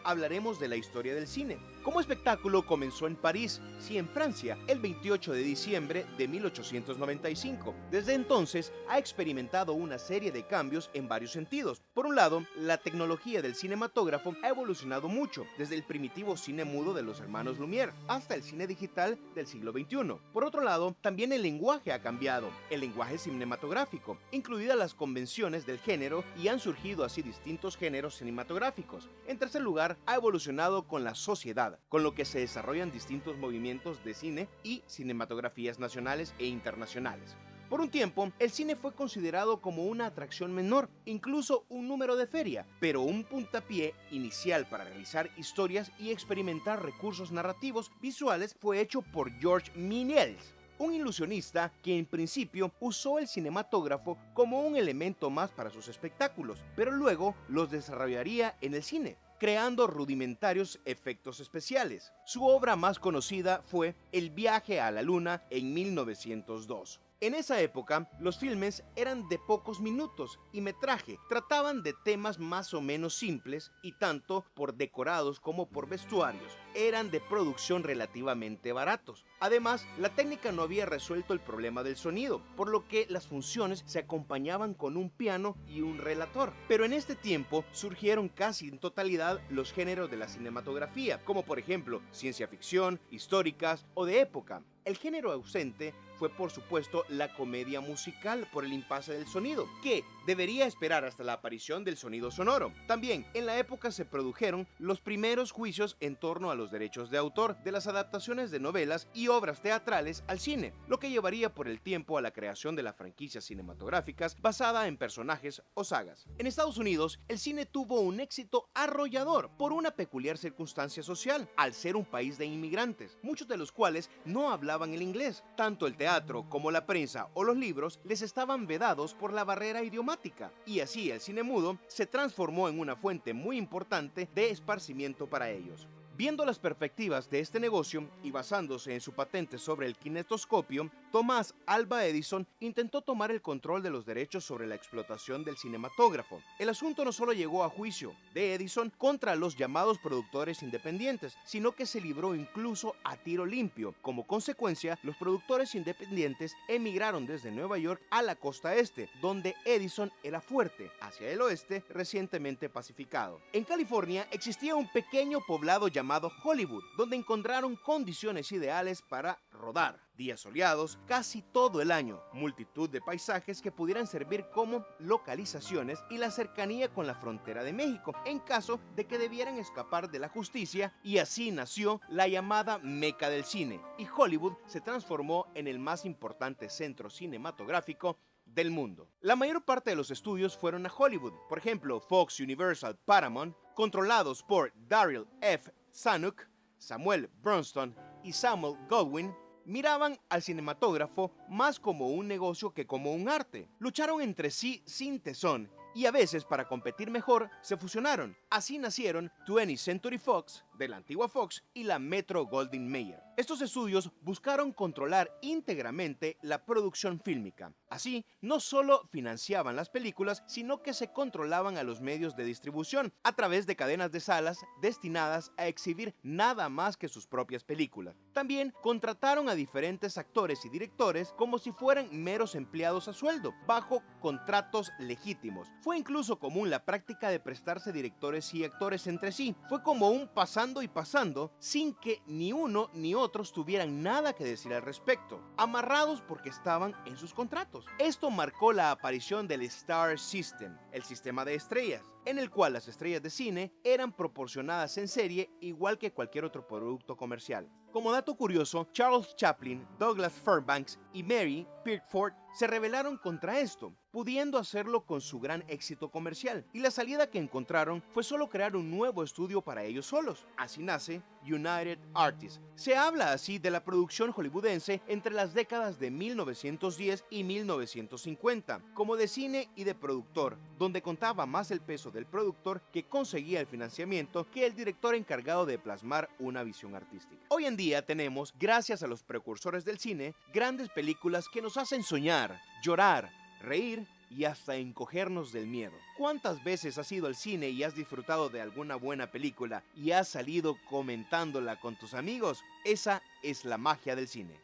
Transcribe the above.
Hablaremos de la historia del cine. Como espectáculo comenzó en París, sí en Francia, el 28 de diciembre de 1895. Desde entonces ha experimentado una serie de cambios en varios sentidos. Por un lado, la tecnología del cinematógrafo ha evolucionado mucho, desde el primitivo cine mudo de los hermanos Lumière hasta el cine digital del siglo XXI. Por otro lado, también el lenguaje ha cambiado, el lenguaje cinematográfico, incluidas las convenciones del género, y han surgido así distintos géneros cinematográficos. En tercer lugar, ha evolucionado con la sociedad, con lo que se desarrollan distintos movimientos de cine y cinematografías nacionales e internacionales. Por un tiempo, el cine fue considerado como una atracción menor, incluso un número de feria, pero un puntapié inicial para realizar historias y experimentar recursos narrativos visuales fue hecho por Georges Méliès, un ilusionista que en principio usó el cinematógrafo como un elemento más para sus espectáculos, pero luego los desarrollaría en el cine, creando rudimentarios efectos especiales. Su obra más conocida fue El viaje a la luna en 1902. En esa época, los filmes eran de pocos minutos y metraje, trataban de temas más o menos simples y tanto por decorados como por vestuarios, eran de producción relativamente baratos. Además, la técnica no había resuelto el problema del sonido, por lo que las funciones se acompañaban con un piano y un relator. Pero en este tiempo surgieron casi en totalidad los géneros de la cinematografía, como por ejemplo ciencia ficción, históricas o de época. El género ausente fue por supuesto la comedia musical por el impasse del sonido, que debería esperar hasta la aparición del sonido sonoro. También en la época se produjeron los primeros juicios en torno a los derechos de autor de las adaptaciones de novelas y obras teatrales al cine, lo que llevaría por el tiempo a la creación de las franquicias cinematográficas basada en personajes o sagas. En Estados Unidos, el cine tuvo un éxito arrollador por una peculiar circunstancia social, al ser un país de inmigrantes, muchos de los cuales no hablaban el inglés. Tanto el teatro como la prensa o los libros les estaban vedados por la barrera idiomática, y así el cine mudo se transformó en una fuente muy importante de esparcimiento para ellos. Viendo las perspectivas de este negocio y basándose en su patente sobre el kinetoscopio, Thomas Alva Edison intentó tomar el control de los derechos sobre la explotación del cinematógrafo. El asunto no solo llegó a juicio de Edison contra los llamados productores independientes, sino que se libró incluso a tiro limpio. Como consecuencia, los productores independientes emigraron desde Nueva York a la costa este, donde Edison era fuerte, hacia el oeste, recientemente pacificado. En California existía un pequeño poblado llamado Hollywood, donde encontraron condiciones ideales para rodar. Días soleados casi todo el año, multitud de paisajes que pudieran servir como localizaciones y la cercanía con la frontera de México en caso de que debieran escapar de la justicia, y así nació la llamada Meca del cine, y Hollywood se transformó en el más importante centro cinematográfico del mundo. La mayor parte de los estudios fueron a Hollywood, por ejemplo Fox, Universal, Paramount, controlados por Daryl F. Zanuck, Samuel Bronston y Samuel Goldwyn. Miraban al cinematógrafo más como un negocio que como un arte. Lucharon entre sí sin tesón y a veces para competir mejor se fusionaron. Así nacieron 20th Century Fox, de la antigua Fox, y la Metro-Goldwyn-Mayer. Estos estudios buscaron controlar íntegramente la producción fílmica. Así, no solo financiaban las películas, sino que se controlaban a los medios de distribución a través de cadenas de salas destinadas a exhibir nada más que sus propias películas. También contrataron a diferentes actores y directores como si fueran meros empleados a sueldo, bajo contratos legítimos. Fue incluso común la práctica de prestarse directores y actores entre sí. Fue como un pasando y pasando, sin que ni uno ni otros tuvieran nada que decir al respecto, amarrados porque estaban en sus contratos. Esto marcó la aparición del Star System, el sistema de estrellas, en el cual las estrellas de cine eran proporcionadas en serie igual que cualquier otro producto comercial. Como dato curioso, Charles Chaplin, Douglas Fairbanks y Mary Pickford se rebelaron contra esto, pudiendo hacerlo con su gran éxito comercial, y la salida que encontraron fue solo crear un nuevo estudio para ellos solos. Así nace United Artists. Se habla así de la producción hollywoodense entre las décadas de 1910 y 1950, como de cine y de productor, donde contaba más el peso del productor que conseguía el financiamiento que el director encargado de plasmar una visión artística. Hoy en día tenemos, gracias a los precursores del cine, grandes películas que nos hacen soñar, llorar, reír y hasta encogernos del miedo. ¿Cuántas veces has ido al cine y has disfrutado de alguna buena película y has salido comentándola con tus amigos? Esa es la magia del cine.